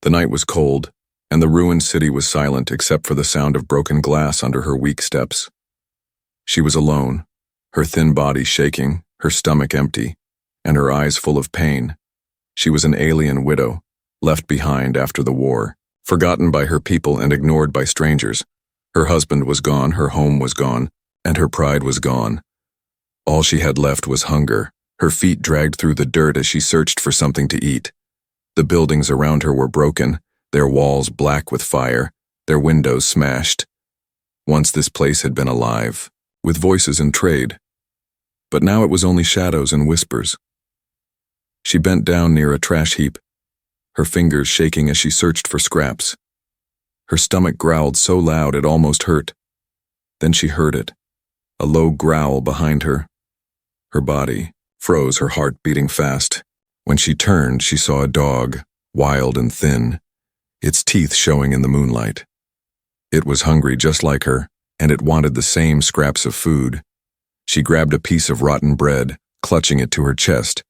The night was cold, and the ruined city was silent except for the sound of broken glass under her weak steps. She was alone, her thin body shaking, her stomach empty, and her eyes full of pain. She was an alien widow, left behind after the war, forgotten by her people and ignored by strangers. Her husband was gone, her home was gone, and her pride was gone. All she had left was hunger. Her feet dragged through the dirt as she searched for something to eat. The buildings around her were broken, their walls black with fire, their windows smashed. Once this place had been alive, with voices and trade. But now it was only shadows and whispers. She bent down near a trash heap, her fingers shaking as she searched for scraps. Her stomach growled so loud it almost hurt. Then she heard it, a low growl behind her. Her body froze, her heart beating fast. When she turned, she saw a dog, wild and thin, its teeth showing in the moonlight. It was hungry just like her, and it wanted the same scraps of food. She grabbed a piece of rotten bread, clutching it to her chest,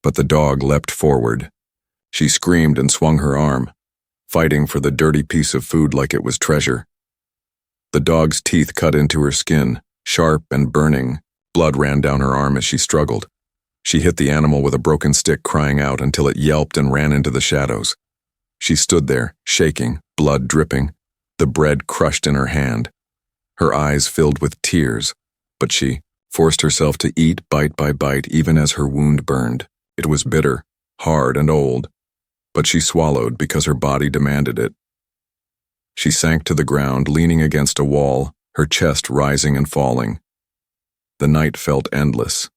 but the dog leapt forward. She screamed and swung her arm, fighting for the dirty piece of food like it was treasure. The dog's teeth cut into her skin, sharp and burning. Blood ran down her arm as she struggled. She hit the animal with a broken stick, crying out until it yelped and ran into the shadows. She stood there, shaking, blood dripping, the bread crushed in her hand. Her eyes filled with tears, but she forced herself to eat bite by bite even as her wound burned. It was bitter, hard and old, but she swallowed because her body demanded it. She sank to the ground, leaning against a wall, her chest rising and falling. The night felt endless,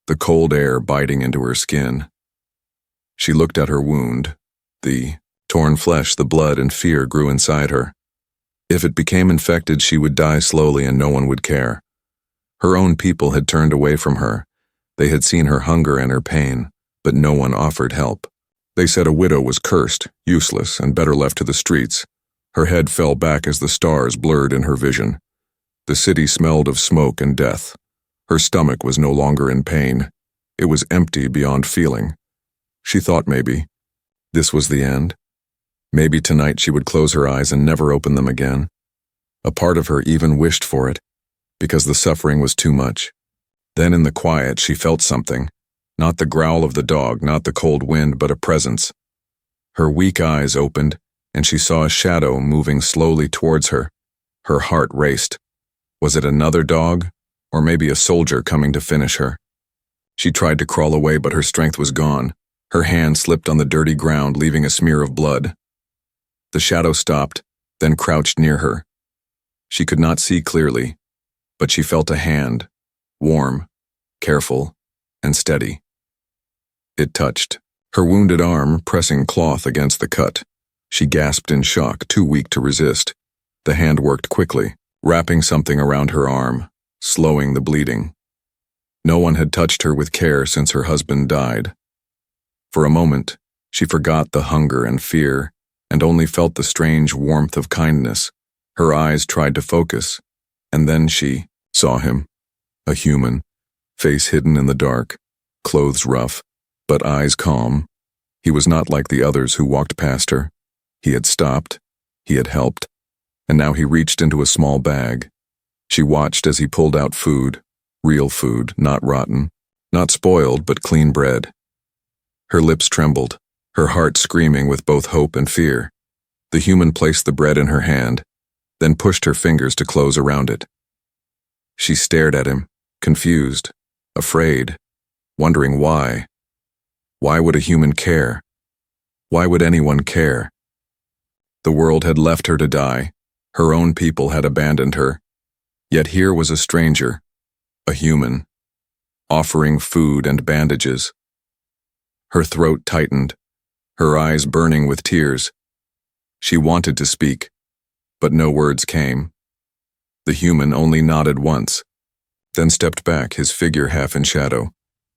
the cold air biting into her skin. She looked at her wound, the torn flesh, the blood, and fear grew inside her. If it became infected, she would die slowly and no one would care. Her own people had turned away from her. They had seen her hunger and her pain, but no one offered help. They said a widow was cursed, useless, and better left to the streets. Her head fell back as the stars blurred in her vision. The city smelled of smoke and death. Her stomach was no longer in pain. It was empty beyond feeling. She thought maybe this was the end. Maybe tonight she would close her eyes and never open them again. A part of her even wished for it, because the suffering was too much. Then in the quiet she felt something, not the growl of the dog, not the cold wind, but a presence. Her weak eyes opened, and she saw a shadow moving slowly towards her. Her heart raced. Was it another dog? Or maybe a soldier coming to finish her? She tried to crawl away, but her strength was gone. Her hand slipped on the dirty ground, leaving a smear of blood. The shadow stopped, then crouched near her. She could not see clearly, but she felt a hand, warm, careful, and steady. It touched her wounded arm, pressing cloth against the cut. She gasped in shock, too weak to resist. The hand worked quickly, wrapping something around her arm, slowing the bleeding. No one had touched her with care since her husband died. For a moment, she forgot the hunger and fear, and only felt the strange warmth of kindness. Her eyes tried to focus, and then she saw him, a human, face hidden in the dark, clothes rough, but eyes calm. He was not like the others who walked past her. He had stopped, he had helped, and now he reached into a small bag. She watched as he pulled out food, real food, not rotten, not spoiled, but clean bread. Her lips trembled, her heart screaming with both hope and fear. The human placed the bread in her hand, then pushed her fingers to close around it. She stared at him, confused, afraid, wondering why. Why would a human care? Why would anyone care? The world had left her to die. Her own people had abandoned her. Yet here was a stranger, a human, offering food and bandages. Her throat tightened, her eyes burning with tears. She wanted to speak, but no words came. The human only nodded once, then stepped back, his figure half in shadow.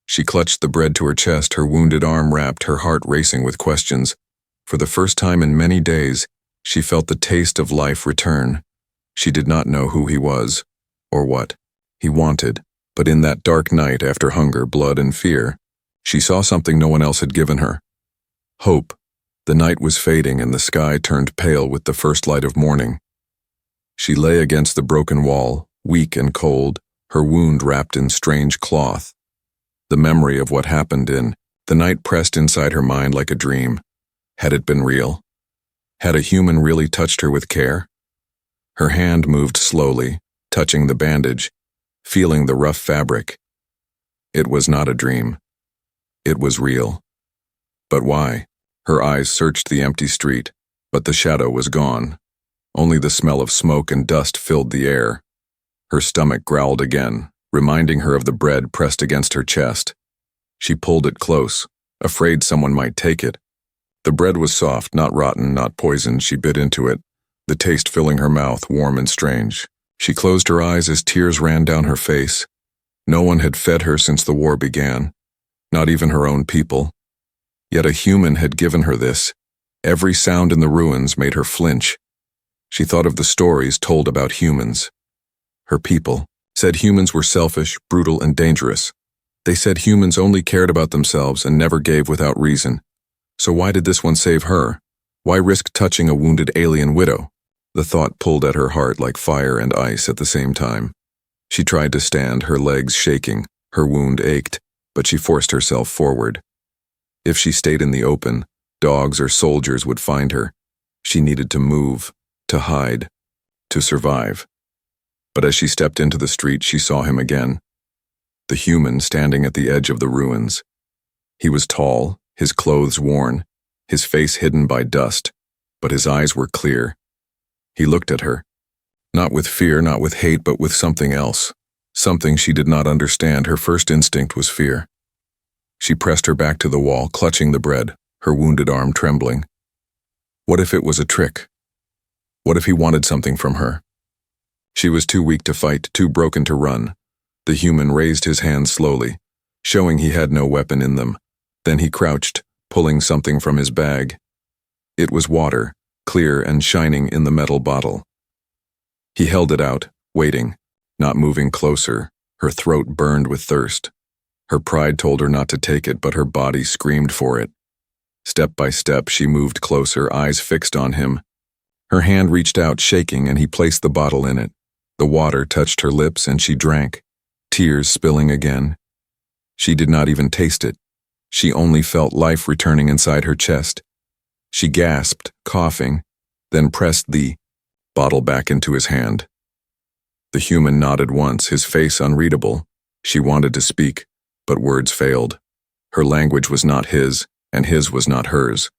She clutched the bread to her chest, her wounded arm wrapped, her heart racing with questions. For the first time in many days, she felt the taste of life return. She did not know who he was, or what he wanted, but in that dark night after hunger, blood, and fear, she saw something no one else had given her. Hope, The night was fading and the sky turned pale with the first light of morning. She lay against the broken wall, weak and cold, her wound wrapped in strange cloth. The memory of what happened in the night pressed inside her mind like a dream. Had it been real? Had a human really touched her with care? Her hand moved slowly, touching the bandage, feeling the rough fabric. It was not a dream. It was real. But why? Her eyes searched the empty street, but the shadow was gone. Only the smell of smoke and dust filled the air. Her stomach growled again, reminding her of the bread pressed against her chest. She pulled it close, afraid someone might take it. The bread was soft, not rotten, not poisoned. She bit into it, the taste filling her mouth, warm and strange. She closed her eyes as tears ran down her face. No one had fed her since the war began, not even her own people. Yet a human had given her this. Every sound in the ruins made her flinch. She thought of the stories told about humans. Her people said humans were selfish, brutal, and dangerous. They said humans only cared about themselves and never gave without reason. So why did this one save her? Why risk touching a wounded alien widow? The thought pulled at her heart like fire and ice at the same time. She tried to stand, her legs shaking, her wound ached, but she forced herself forward. If she stayed in the open, dogs or soldiers would find her. She needed to move, to hide, to survive. But as she stepped into the street, she saw him again. The human standing at the edge of the ruins. He was tall, his clothes worn, his face hidden by dust, but his eyes were clear. He looked at her. Not with fear, not with hate, but with something else. Something she did not understand. Her first instinct was fear. She pressed her back to the wall, clutching the bread, her wounded arm trembling. What if it was a trick? What if he wanted something from her? She was too weak to fight, too broken to run. The human raised his hands slowly, showing he had no weapon in them. Then he crouched, pulling something from his bag. It was water, clear and shining in the metal bottle. He held it out, waiting, not moving closer. Her throat burned with thirst. Her pride told her not to take it, but her body screamed for it. Step by step, she moved closer, eyes fixed on him. Her hand reached out, shaking, and he placed the bottle in it. The water touched her lips, and she drank, tears spilling again. She did not even taste it. She only felt life returning inside her chest. She gasped, coughing, then pressed the bottle back into his hand. The human nodded once, his face unreadable. She wanted to speak, but words failed. Her language was not his, and his was not hers.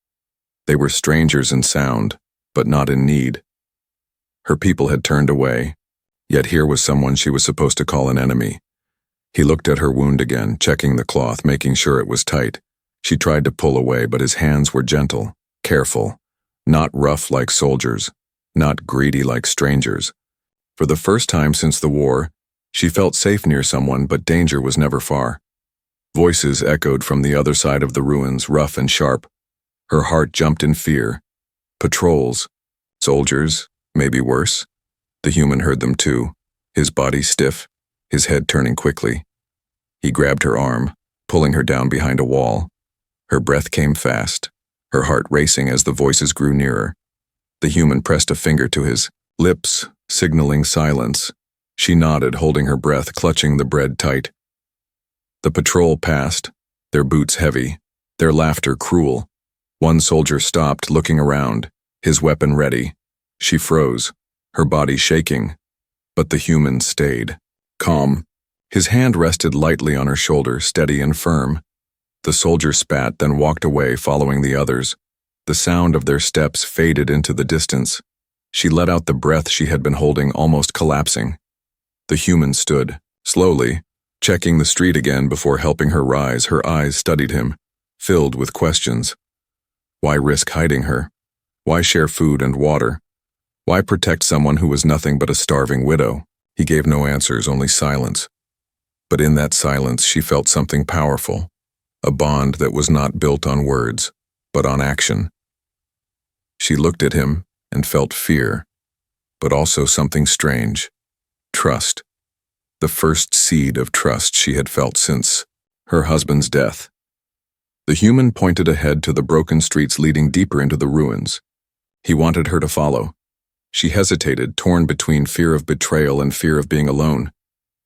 They were strangers in sound, but not in need. Her people had turned away, yet here was someone she was supposed to call an enemy. He looked at her wound again, checking the cloth, making sure it was tight. She tried to pull away, but his hands were gentle, careful, not rough like soldiers, not greedy like strangers. For the first time since the war, she felt safe near someone, but danger was never far. Voices echoed from the other side of the ruins, rough and sharp. Her heart jumped in fear. Patrols, soldiers, maybe worse. The human heard them too, his body stiff, his head turning quickly. He grabbed her arm, pulling her down behind a wall. Her breath came fast, her heart racing as the voices grew nearer. The human pressed a finger to his lips, signaling silence. She nodded, holding her breath, clutching the bread tight. The patrol passed, their boots heavy, their laughter cruel. One soldier stopped, looking around, his weapon ready. She froze, her body shaking, but the human stayed, calm. His hand rested lightly on her shoulder, steady and firm. The soldier spat, then walked away, following the others. The sound of their steps faded into the distance. She let out the breath she had been holding, almost collapsing. The human stood, slowly, checking the street again before helping her rise. Her eyes studied him, filled with questions. Why risk hiding her? Why share food and water? Why protect someone who was nothing but a starving widow? He gave no answers, only silence. But in that silence she felt something powerful, a bond that was not built on words, but on action. She looked at him and felt fear, but also something strange, trust. The first seed of trust she had felt since her husband's death. The human pointed ahead to the broken streets leading deeper into the ruins. He wanted her to follow. She hesitated, torn between fear of betrayal and fear of being alone.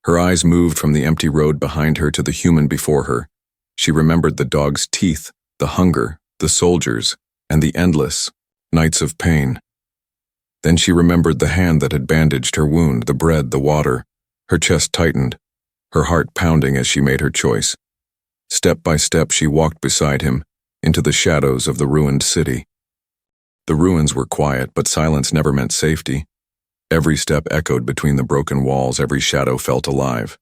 Her eyes moved from the empty road behind her to the human before her. She remembered the dog's teeth, the hunger, the soldiers, and the endless nights of pain. Then she remembered the hand that had bandaged her wound, the bread, the water. Her chest tightened, her heart pounding as she made her choice. Step by step she walked beside him, into the shadows of the ruined city. The ruins were quiet, but silence never meant safety. Every step echoed between the broken walls, every shadow felt alive.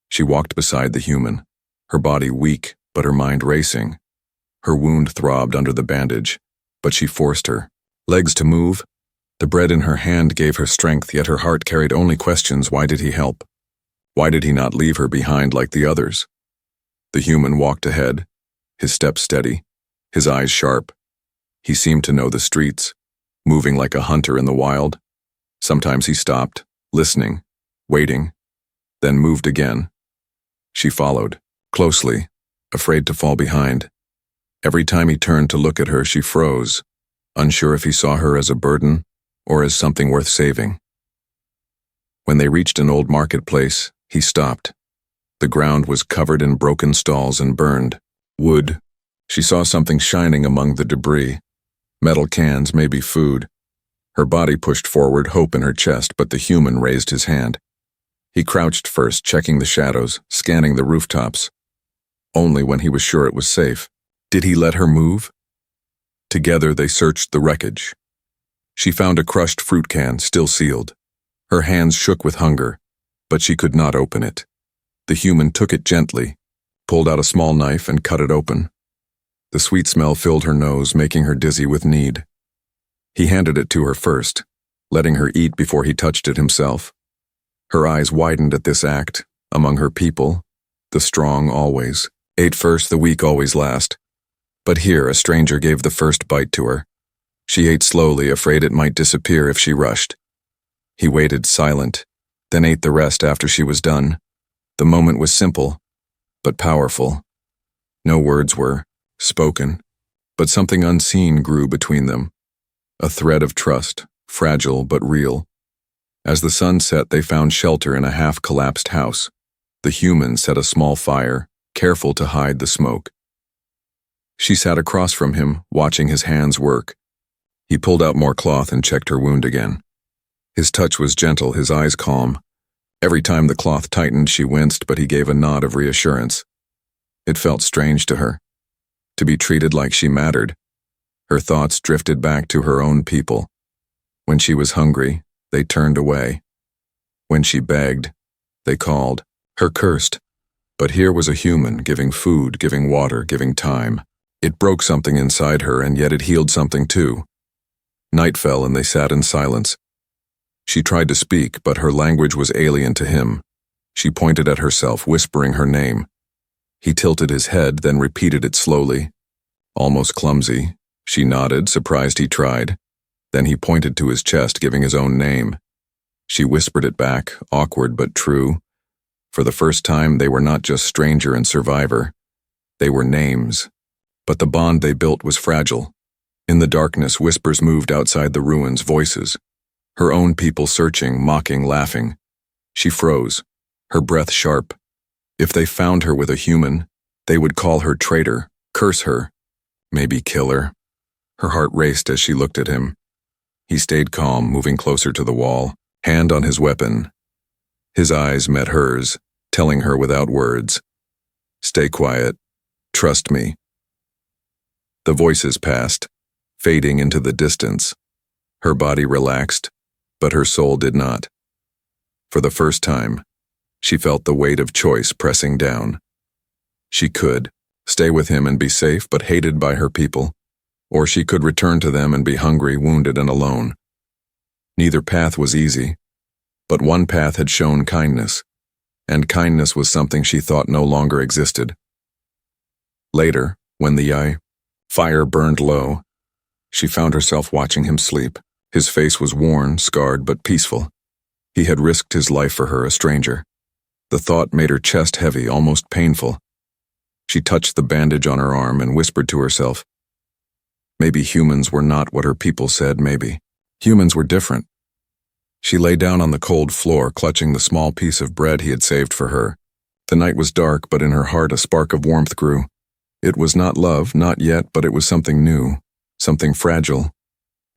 She walked beside the human, her body weak, but her mind racing. Her wound throbbed under the bandage, but she forced her legs to move. The bread in her hand gave her strength, yet her heart carried only questions. Why did he help? Why did he not leave her behind like the others? The human walked ahead, his steps steady, his eyes sharp. He seemed to know the streets, moving like a hunter in the wild. Sometimes he stopped, listening, waiting, then moved again. She followed, closely, afraid to fall behind. Every time he turned to look at her, she froze, unsure if he saw her as a burden or as something worth saving. When they reached an old marketplace, he stopped. The ground was covered in broken stalls and burned wood. She saw something shining among the debris. Metal cans, maybe food. Her body pushed forward, hope in her chest, but the human raised his hand. He crouched first, checking the shadows, scanning the rooftops. Only when he was sure it was safe. Did he let her move? Together they searched the wreckage. She found a crushed fruit can, still sealed. Her hands shook with hunger, but she could not open it. The human took it gently, pulled out a small knife and cut it open. The sweet smell filled her nose, making her dizzy with need. He handed it to her first, letting her eat before he touched it himself. Her eyes widened at this act. Among her people, the strong always ate first, the weak always last. But here a stranger gave the first bite to her. She ate slowly, afraid it might disappear if she rushed. He waited silent, then ate the rest after she was done. The moment was simple, but powerful. No words were spoken, but something unseen grew between them. A thread of trust, fragile but real. As the sun set, they found shelter in a half-collapsed house. The human set a small fire, careful to hide the smoke. She sat across from him, watching his hands work. He pulled out more cloth and checked her wound again. His touch was gentle, his eyes calm. Every time the cloth tightened, she winced, but he gave a nod of reassurance. It felt strange to her, to be treated like she mattered. Her thoughts drifted back to her own people. When she was hungry, they turned away. When she begged, they called. Her cursed. But here was a human, giving food, giving water, giving time. It broke something inside her, and yet it healed something too. Night fell and they sat in silence. She tried to speak, but her language was alien to him. She pointed at herself, whispering her name. He tilted his head, then repeated it slowly. Almost clumsy, she nodded, surprised he tried. Then he pointed to his chest, giving his own name. She whispered it back, awkward but true. For the first time, they were not just stranger and survivor. They were names. But the bond they built was fragile. In the darkness, whispers moved outside the ruins, voices. Her own people searching, mocking, laughing. She froze, her breath sharp. If they found her with a human, they would call her traitor, curse her, maybe kill her. Her heart raced as she looked at him. He stayed calm, moving closer to the wall, hand on his weapon. His eyes met hers, telling her without words, "Stay quiet. Trust me." The voices passed, fading into the distance. Her body relaxed, but her soul did not. For the first time, she felt the weight of choice pressing down. She could stay with him and be safe but hated by her people, or she could return to them and be hungry, wounded, and alone. Neither path was easy, but one path had shown kindness, and kindness was something she thought no longer existed. Later, when the fire burned low, she found herself watching him sleep. His face was worn, scarred, but peaceful. He had risked his life for her, a stranger. The thought made her chest heavy, almost painful. She touched the bandage on her arm and whispered to herself, maybe humans were not what her people said, maybe. Humans were different. She lay down on the cold floor, clutching the small piece of bread he had saved for her. The night was dark, but in her heart a spark of warmth grew. It was not love, not yet, but it was something new, something fragile.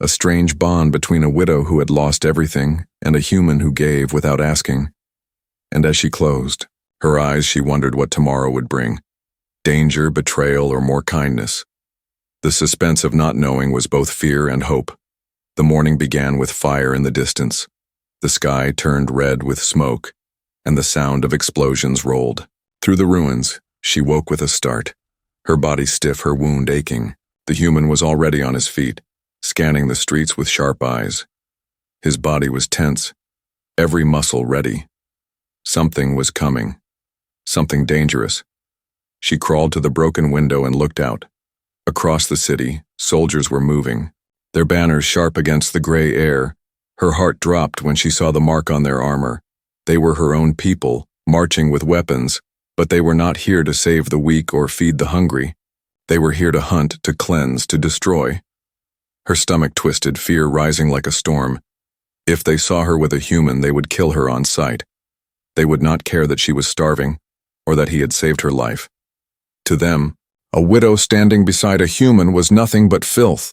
A strange bond between a widow who had lost everything and a human who gave without asking. And as she closed her eyes, she wondered what tomorrow would bring. Danger, betrayal, or more kindness. The suspense of not knowing was both fear and hope. The morning began with fire in the distance. The sky turned red with smoke, and the sound of explosions rolled. Through the ruins, she woke with a start. Her body stiff, her wound aching. The human was already on his feet, scanning the streets with sharp eyes. His body was tense, every muscle ready. Something was coming. Something dangerous. She crawled to the broken window and looked out. Across the city, soldiers were moving, their banners sharp against the gray air. Her heart dropped when she saw the mark on their armor. They were her own people, marching with weapons, but they were not here to save the weak or feed the hungry. They were here to hunt, to cleanse, to destroy. Her stomach twisted, fear rising like a storm. If they saw her with a human, they would kill her on sight. They would not care that she was starving, or that he had saved her life. To them, a widow standing beside a human was nothing but filth.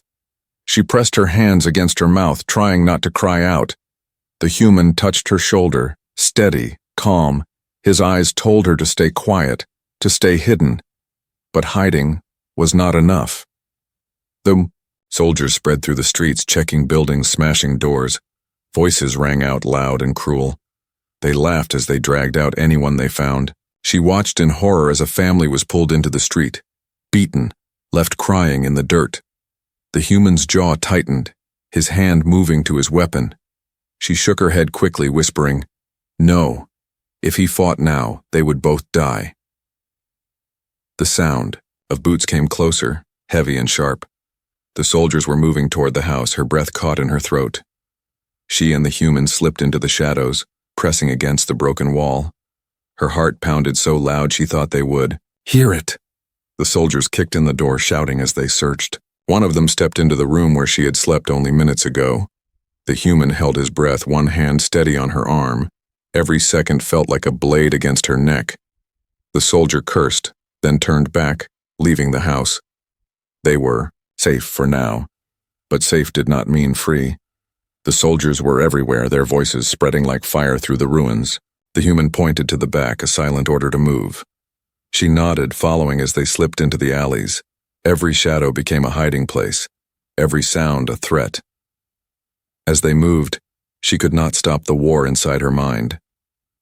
She pressed her hands against her mouth, trying not to cry out. The human touched her shoulder, steady, calm. His eyes told her to stay quiet, to stay hidden. But hiding was not enough. The soldiers spread through the streets, checking buildings, smashing doors. Voices rang out loud and cruel. They laughed as they dragged out anyone they found. She watched in horror as a family was pulled into the street, beaten, left crying in the dirt. The human's jaw tightened, his hand moving to his weapon. She shook her head quickly, whispering, "No. If he fought now, they would both die." The sound of boots came closer, heavy and sharp. The soldiers were moving toward the house, her breath caught in her throat. She and the human slipped into the shadows, pressing against the broken wall. Her heart pounded so loud she thought they would hear it. The soldiers kicked in the door, shouting as they searched. One of them stepped into the room where she had slept only minutes ago. The human held his breath, one hand steady on her arm. Every second felt like a blade against her neck. The soldier cursed, then turned back, leaving the house. They were safe for now, but safe did not mean free. The soldiers were everywhere, their voices spreading like fire through the ruins. The human pointed to the back, a silent order to move. She nodded, following as they slipped into the alleys. Every shadow became a hiding place, every sound a threat. As they moved, she could not stop the war inside her mind.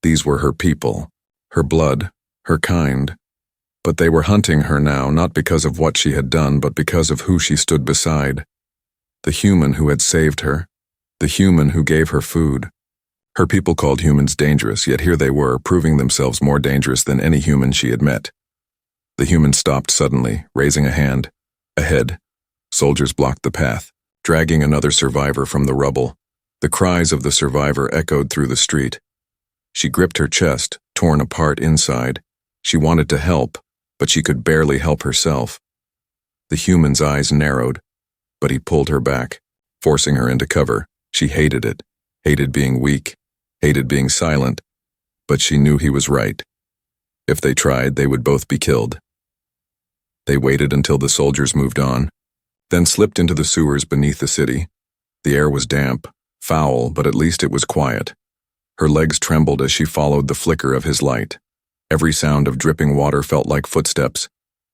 These were her people, her blood, her kind. But they were hunting her now, not because of what she had done, but because of who she stood beside. The human who had saved her, the human who gave her food. Her people called humans dangerous, yet here they were, proving themselves more dangerous than any human she had met. The human stopped suddenly, raising a hand. Ahead, soldiers blocked the path, dragging another survivor from the rubble. The cries of the survivor echoed through the street. She gripped her chest, torn apart inside. She wanted to help, but she could barely help herself. The human's eyes narrowed, but he pulled her back, forcing her into cover. She hated it, hated being weak, hated being silent, but she knew he was right. If they tried, they would both be killed. They waited until the soldiers moved on, then slipped into the sewers beneath the city. The air was damp, foul, but at least it was quiet. Her legs trembled as she followed the flicker of his light. Every sound of dripping water felt like footsteps.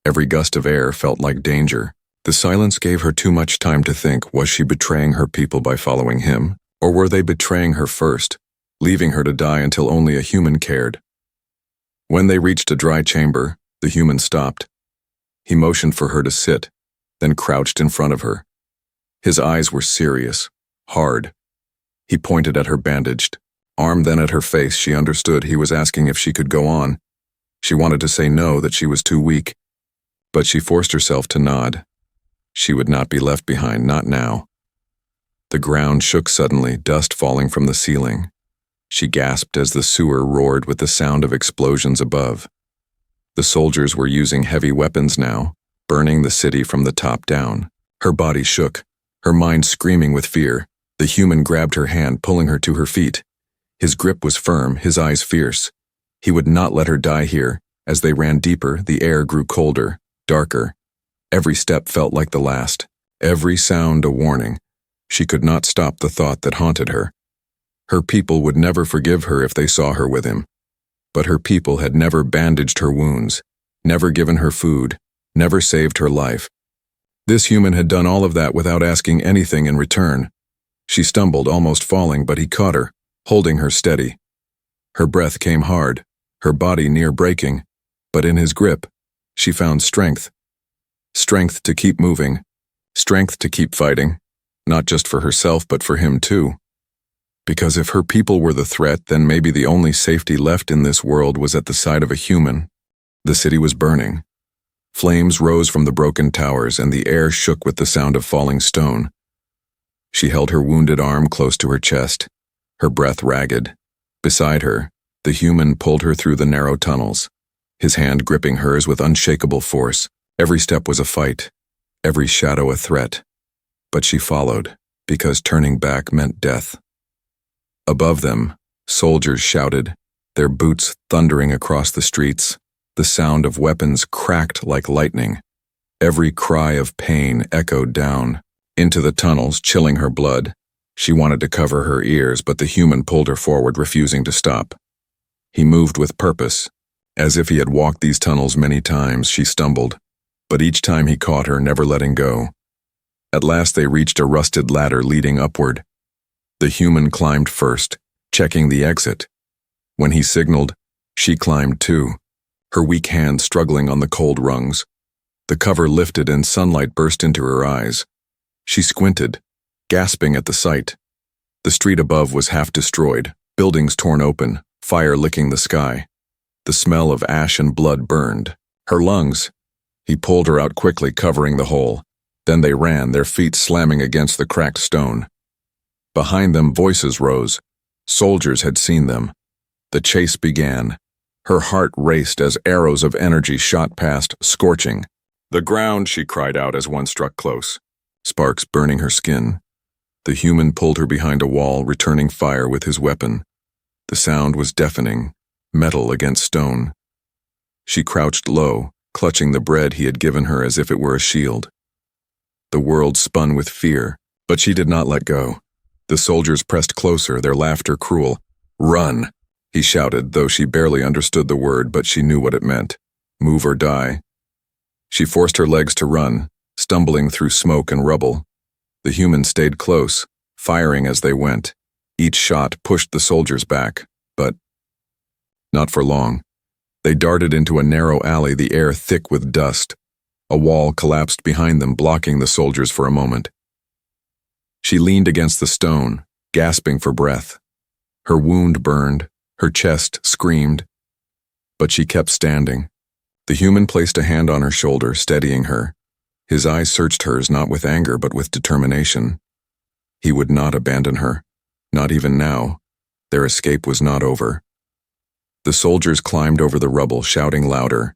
Every gust of air felt like danger. The silence gave her too much time to think. Was she betraying her people by following him? Or were they betraying her first, leaving her to die until only a human cared? When they reached a dry chamber, the human stopped. He motioned for her to sit, then crouched in front of her. His eyes were serious, hard. He pointed at her bandaged arm, then at her face. She understood he was asking if she could go on. She wanted to say no, that she was too weak, but she forced herself to nod. She would not be left behind, not now. The ground shook suddenly, dust falling from the ceiling. She gasped as the sewer roared with the sound of explosions above. The soldiers were using heavy weapons now, burning the city from the top down. Her body shook, her mind screaming with fear. The human grabbed her hand, pulling her to her feet. His grip was firm, his eyes fierce. He would not let her die here. As they ran deeper, the air grew colder, darker. Every step felt like the last, every sound a warning. She could not stop the thought that haunted her. Her people would never forgive her if they saw her with him. But her people had never bandaged her wounds, never given her food, never saved her life. This human had done all of that without asking anything in return. She stumbled, almost falling, but he caught her, holding her steady. Her breath came hard, her body near breaking, but in his grip, she found strength. Strength to keep moving, strength to keep fighting, not just for herself but for him too. Because if her people were the threat, then maybe the only safety left in this world was at the side of a human. The city was burning. Flames rose from the broken towers and the air shook with the sound of falling stone. She held her wounded arm close to her chest, her breath ragged. Beside her, the human pulled her through the narrow tunnels, his hand gripping hers with unshakable force. Every step was a fight, every shadow a threat. But she followed, because turning back meant death. Above them, soldiers shouted, their boots thundering across the streets. The sound of weapons cracked like lightning. Every cry of pain echoed down into the tunnels, chilling her blood. She wanted to cover her ears, but the human pulled her forward, refusing to stop. He moved with purpose. As if he had walked these tunnels many times, she stumbled, but each time he caught her, never letting go. At last they reached a rusted ladder leading upward. The human climbed first, checking the exit. When he signaled, she climbed too, her weak hand struggling on the cold rungs. The cover lifted and sunlight burst into her eyes. She squinted, gasping at the sight. The street above was half destroyed, buildings torn open, fire licking the sky. The smell of ash and blood burned her lungs. He pulled her out quickly, covering the hole. Then they ran, their feet slamming against the cracked stone. Behind them, voices rose. Soldiers had seen them. The chase began. Her heart raced as arrows of energy shot past, scorching. "The ground," she cried out as one struck close, sparks burning her skin. The human pulled her behind a wall, returning fire with his weapon. The sound was deafening, metal against stone. She crouched low, clutching the bread he had given her as if it were a shield. The world spun with fear, but she did not let go. The soldiers pressed closer, their laughter cruel. "Run!" he shouted, though she barely understood the word, but she knew what it meant. Move or die. She forced her legs to run, stumbling through smoke and rubble. The humans stayed close, firing as they went. Each shot pushed the soldiers back, but not for long. They darted into a narrow alley, the air thick with dust. A wall collapsed behind them, blocking the soldiers for a moment. She leaned against the stone, gasping for breath. Her wound burned, her chest screamed, but she kept standing. The human placed a hand on her shoulder, steadying her. His eyes searched hers, not with anger, but with determination. He would not abandon her, not even now. Their escape was not over. The soldiers climbed over the rubble, shouting louder.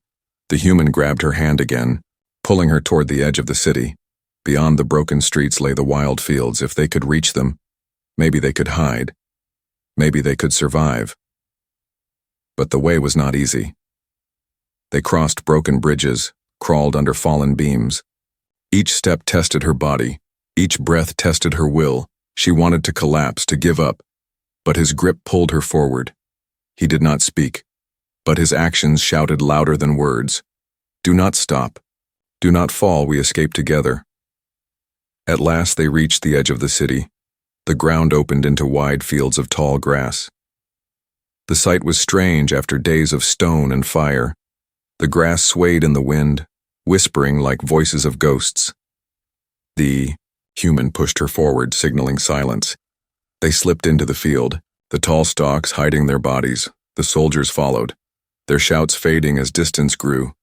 The human grabbed her hand again, pulling her toward the edge of the city. Beyond the broken streets lay the wild fields. If they could reach them, maybe they could hide. Maybe they could survive. But the way was not easy. They crossed broken bridges, crawled under fallen beams. Each step tested her body. Each breath tested her will. She wanted to collapse, to give up. But his grip pulled her forward. He did not speak, but his actions shouted louder than words. "Do not stop. Do not fall, we escape together." At last they reached the edge of the city. The ground opened into wide fields of tall grass. The sight was strange after days of stone and fire. The grass swayed in the wind, whispering like voices of ghosts. The human pushed her forward, signaling silence. They slipped into the field, the tall stalks hiding their bodies. The soldiers followed, their shouts fading as distance grew.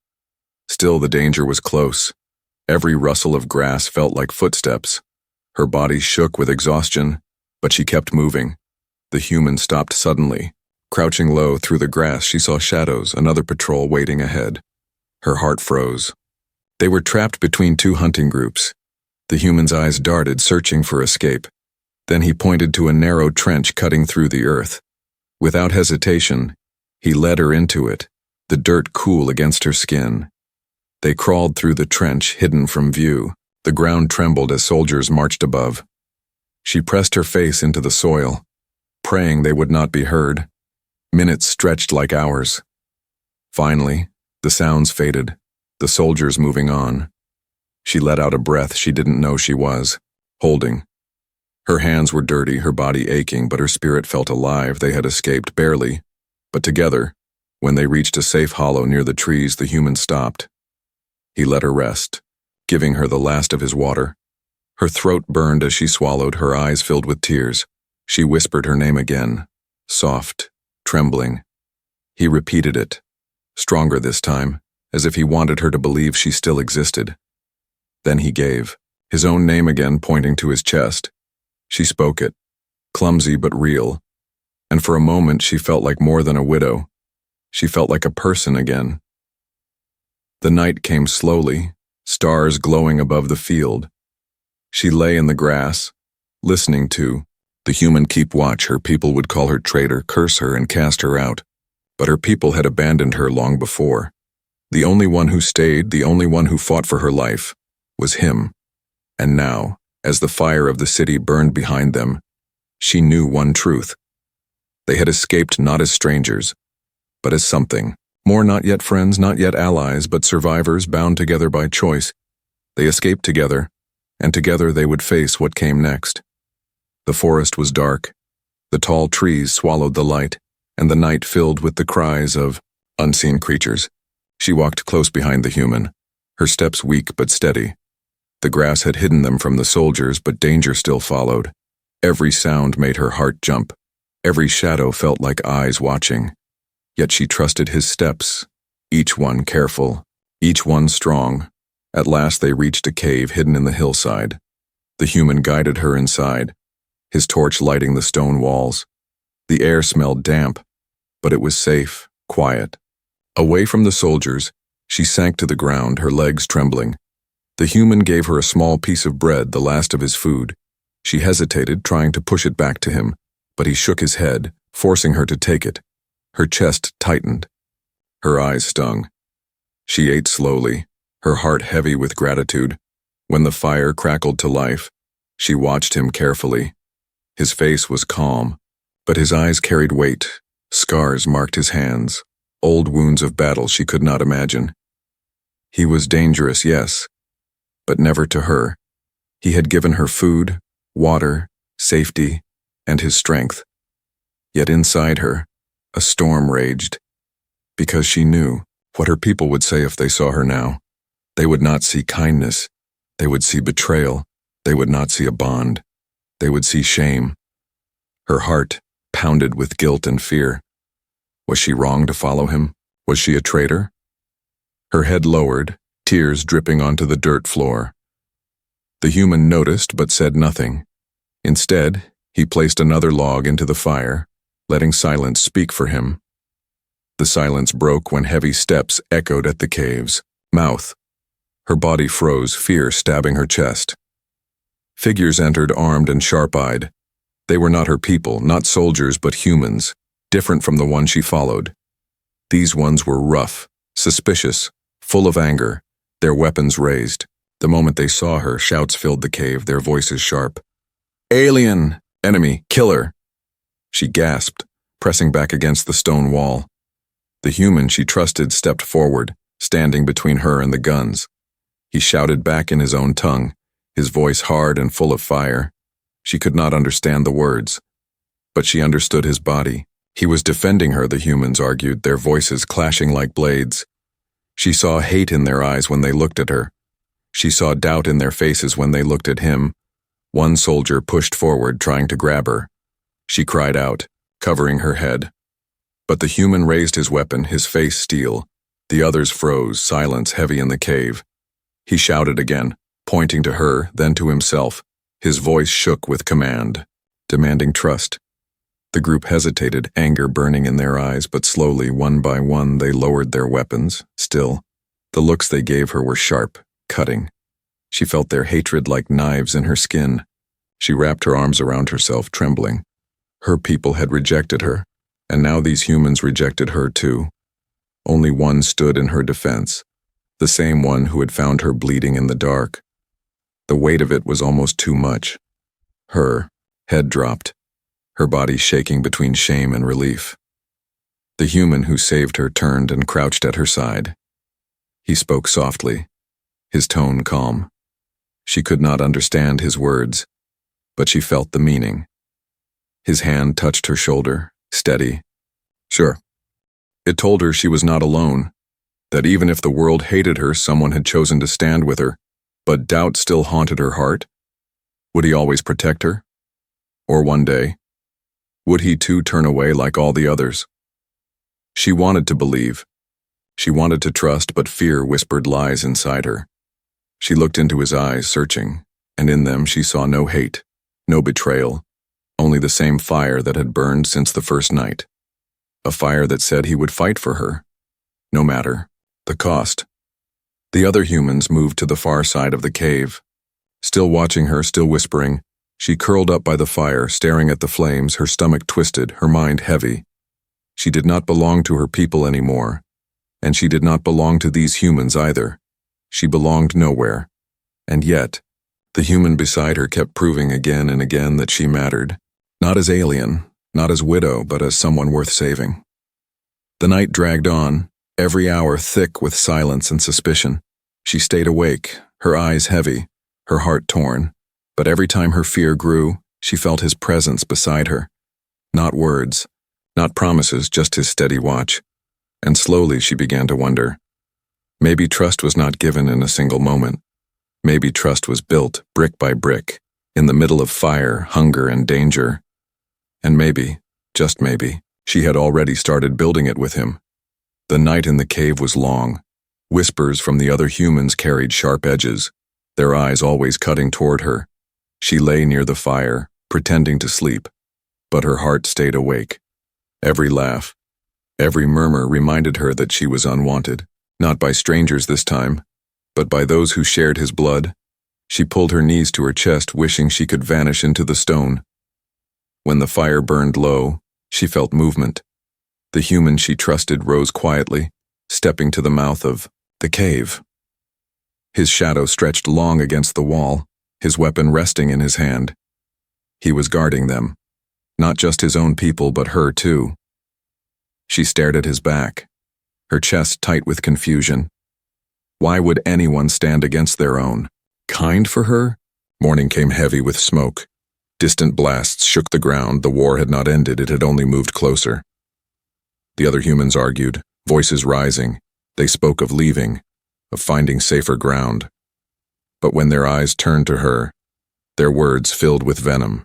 Still, the danger was close. Every rustle of grass felt like footsteps. Her body shook with exhaustion, but she kept moving. The human stopped suddenly, Crouching low through the grass, she saw shadows, another patrol waiting ahead. Her heart froze. They were trapped between two hunting groups. The human's eyes darted, searching for escape. Then he pointed to a narrow trench cutting through the earth. Without hesitation, he led her into it, the dirt cool against her skin. They crawled through the trench, hidden from view. The ground trembled as soldiers marched above. She pressed her face into the soil, praying they would not be heard. Minutes stretched like hours. Finally, the sounds faded, the soldiers moving on. She let out a breath she didn't know she was holding. Her hands were dirty, her body aching, but her spirit felt alive. They had escaped, barely. But together, when they reached a safe hollow near the trees, the human stopped. He let her rest, giving her the last of his water. Her throat burned as she swallowed, her eyes filled with tears. She whispered her name again, soft, trembling. He repeated it, stronger this time, as if he wanted her to believe she still existed. Then he gave, his own name again, pointing to his chest. She spoke it, clumsy but real, and for a moment she felt like more than a widow. She felt like a person again. The night came slowly, stars glowing above the field. She lay in the grass, listening to the human keep watch. Her people would call her traitor, curse her, and cast her out. But her people had abandoned her long before. The only one who stayed, the only one who fought for her life, was him. And now, as the fire of the city burned behind them, she knew one truth. They had escaped not as strangers, but as something. More, not yet friends, not yet allies, but survivors bound together by choice. They escaped together, and together they would face what came next. The forest was dark. The tall trees swallowed the light, and the night filled with the cries of unseen creatures. She walked close behind the human, her steps weak but steady. The grass had hidden them from the soldiers, but danger still followed. Every sound made her heart jump. Every shadow felt like eyes watching. Yet she trusted his steps, each one careful, each one strong. At last they reached a cave hidden in the hillside. The human guided her inside, his torch lighting the stone walls. The air smelled damp, but it was safe, quiet. Away from the soldiers, she sank to the ground, her legs trembling. The human gave her a small piece of bread, the last of his food. She hesitated, trying to push it back to him, but he shook his head, forcing her to take it. Her chest tightened. Her eyes stung. She ate slowly, her heart heavy with gratitude. When the fire crackled to life, she watched him carefully. His face was calm, but his eyes carried weight. Scars marked his hands, old wounds of battle she could not imagine. He was dangerous, yes, but never to her. He had given her food, water, safety, and his strength. Yet inside her, a storm raged, because she knew what her people would say if they saw her now. They would not see kindness. They would see betrayal. They would not see a bond. They would see shame. Her heart pounded with guilt and fear. Was she wrong to follow him? Was she a traitor? Her head lowered, tears dripping onto the dirt floor. The human noticed but said nothing. Instead, he placed another log into the fire, letting silence speak for him. The silence broke when heavy steps echoed at the cave's mouth. Her body froze, fear stabbing her chest. Figures entered, armed and sharp-eyed. They were not her people, not soldiers, but humans, different from the one she followed. These ones were rough, suspicious, full of anger, their weapons raised. The moment they saw her, shouts filled the cave, their voices sharp. "Alien! Enemy! Killer!" She gasped, pressing back against the stone wall. The human she trusted stepped forward, standing between her and the guns. He shouted back in his own tongue, his voice hard and full of fire. She could not understand the words, but she understood his body. He was defending her, the humans argued, their voices clashing like blades. She saw hate in their eyes when they looked at her. She saw doubt in their faces when they looked at him. One soldier pushed forward, trying to grab her. She cried out, covering her head. But the human raised his weapon, his face steel. The others froze, silence heavy in the cave. He shouted again, pointing to her, then to himself. His voice shook with command, demanding trust. The group hesitated, anger burning in their eyes, but slowly, one by one, they lowered their weapons. Still, the looks they gave her were sharp, cutting. She felt their hatred like knives in her skin. She wrapped her arms around herself, trembling. Her people had rejected her, and now these humans rejected her too. Only one stood in her defense, the same one who had found her bleeding in the dark. The weight of it was almost too much. Her head dropped, her body shaking between shame and relief. The human who saved her turned and crouched at her side. He spoke softly, his tone calm. She could not understand his words, but she felt the meaning. His hand touched her shoulder, steady. Sure. It told her she was not alone, that even if the world hated her, someone had chosen to stand with her, but doubt still haunted her heart. Would he always protect her? Or one day, would he too turn away like all the others? She wanted to believe. She wanted to trust, but fear whispered lies inside her. She looked into his eyes, searching, and in them she saw no hate, no betrayal, only the same fire that had burned since the first night. A fire that said he would fight for her, no matter the cost. The other humans moved to the far side of the cave. Still watching her, still whispering, she curled up by the fire, staring at the flames, her stomach twisted, her mind heavy. She did not belong to her people anymore, and she did not belong to these humans either. She belonged nowhere. And yet, the human beside her kept proving again and again that she mattered, not as alien, not as widow, but as someone worth saving. The night dragged on, every hour thick with silence and suspicion. She stayed awake, her eyes heavy, her heart torn, but every time her fear grew, she felt his presence beside her. Not words, not promises, just his steady watch. And slowly she began to wonder. Maybe trust was not given in a single moment. Maybe trust was built, brick by brick, in the middle of fire, hunger, and danger. And maybe, just maybe, she had already started building it with him. The night in the cave was long. Whispers from the other humans carried sharp edges, their eyes always cutting toward her. She lay near the fire, pretending to sleep, but her heart stayed awake. Every laugh, every murmur reminded her that she was unwanted, not by strangers this time, but by those who shared his blood. She pulled her knees to her chest, wishing she could vanish into the stone. When the fire burned low, she felt movement. The human she trusted rose quietly, stepping to the mouth of the cave. His shadow stretched long against the wall, his weapon resting in his hand. He was guarding them, not just his own people, but her too. She stared at his back, her chest tight with confusion. Why would anyone stand against their own? Kind for her? Morning came heavy with smoke. Distant blasts shook the ground. The war had not ended, it had only moved closer. The other humans argued, voices rising. They spoke of leaving, of finding safer ground. But when their eyes turned to her, their words filled with venom.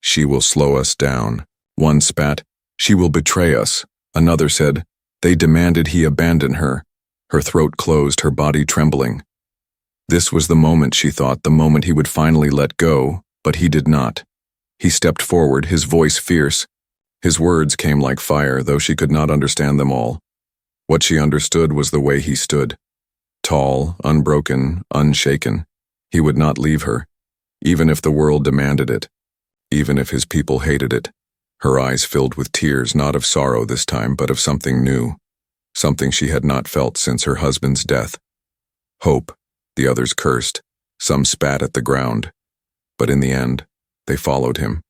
She will slow us down. One spat, she will betray us. Another said, they demanded he abandon her. Her throat closed, her body trembling. This was the moment, she thought, the moment he would finally let go, but he did not. He stepped forward, his voice fierce. His words came like fire, though she could not understand them all. What she understood was the way he stood. Tall, unbroken, unshaken. He would not leave her, even if the world demanded it, even if his people hated it. Her eyes filled with tears, not of sorrow this time, but of something new, something she had not felt since her husband's death. Hope, the others cursed, some spat at the ground, but in the end, they followed him.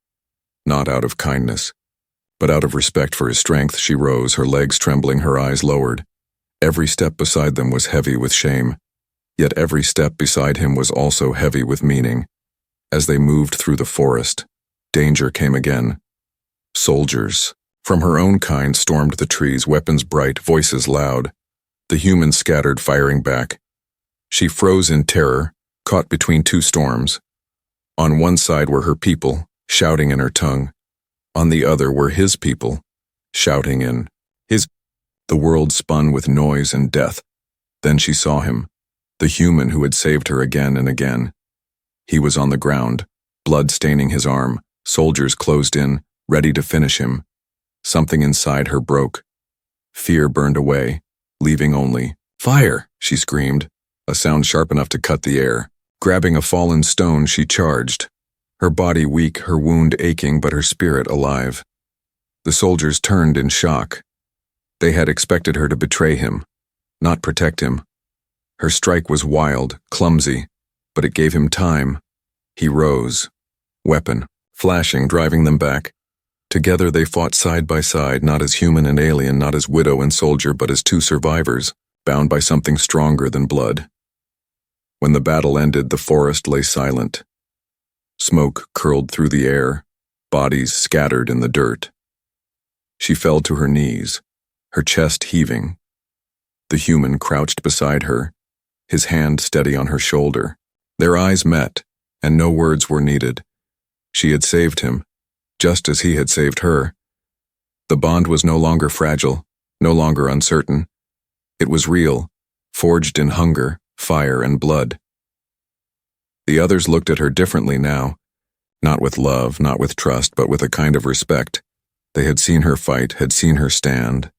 Not out of kindness, but out of respect for his strength. She rose, her legs trembling, her eyes lowered. Every step beside them was heavy with shame, yet every step beside him was also heavy with meaning. As they moved through the forest, danger came again. Soldiers, from her own kind, stormed the trees, weapons bright, voices loud. The humans scattered, firing back. She froze in terror, caught between two storms. On one side were her people, shouting in her tongue. On the other were his people, shouting in his. The world spun with noise and death. Then she saw him, the human who had saved her again and again. He was on the ground, blood staining his arm. Soldiers closed in, ready to finish him. Something inside her broke. Fear burned away, leaving only fire, she screamed, a sound sharp enough to cut the air. Grabbing a fallen stone, she charged, her body weak, her wound aching, but her spirit alive. The soldiers turned in shock. They had expected her to betray him, not protect him. Her strike was wild, clumsy, but it gave him time. He rose, weapon flashing, driving them back. Together they fought side by side, not as human and alien, not as widow and soldier, but as two survivors, bound by something stronger than blood. When the battle ended, the forest lay silent. Smoke curled through the air, bodies scattered in the dirt. She fell to her knees, her chest heaving. The human crouched beside her, his hand steady on her shoulder. Their eyes met, and no words were needed. She had saved him, just as he had saved her. The bond was no longer fragile, no longer uncertain. It was real, forged in hunger, fire, and blood. The others looked at her differently now, not with love, not with trust, but with a kind of respect. They had seen her fight, had seen her stand.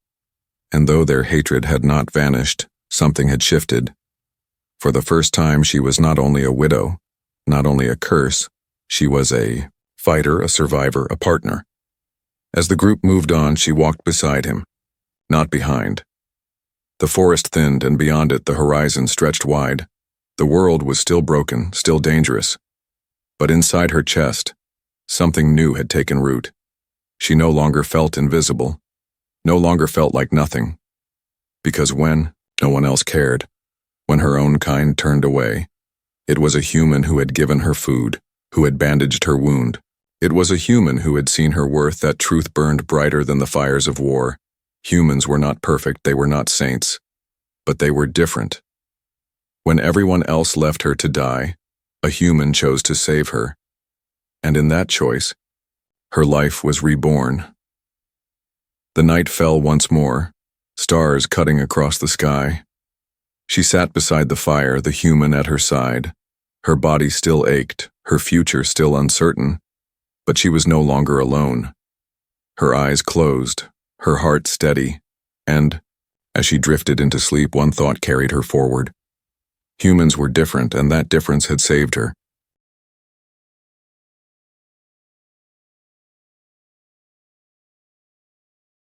And though their hatred had not vanished, something had shifted. For the first time, she was not only a widow, not only a curse, she was a fighter, a survivor, a partner. As the group moved on, she walked beside him, not behind. The forest thinned, and beyond it the horizon stretched wide. The world was still broken, still dangerous. But inside her chest, something new had taken root. She no longer felt invisible, no longer felt like nothing. Because when no one else cared, when her own kind turned away, it was a human who had given her food, who had bandaged her wound. It was a human who had seen her worth. That truth burned brighter than the fires of war. Humans were not perfect, they were not saints, but they were different. When everyone else left her to die, a human chose to save her. And in that choice, her life was reborn. The night fell once more, stars cutting across the sky. She sat beside the fire, the human at her side. Her body still ached, her future still uncertain, but she was no longer alone. Her eyes closed, her heart steady, and, as she drifted into sleep, one thought carried her forward. Humans were different, and that difference had saved her.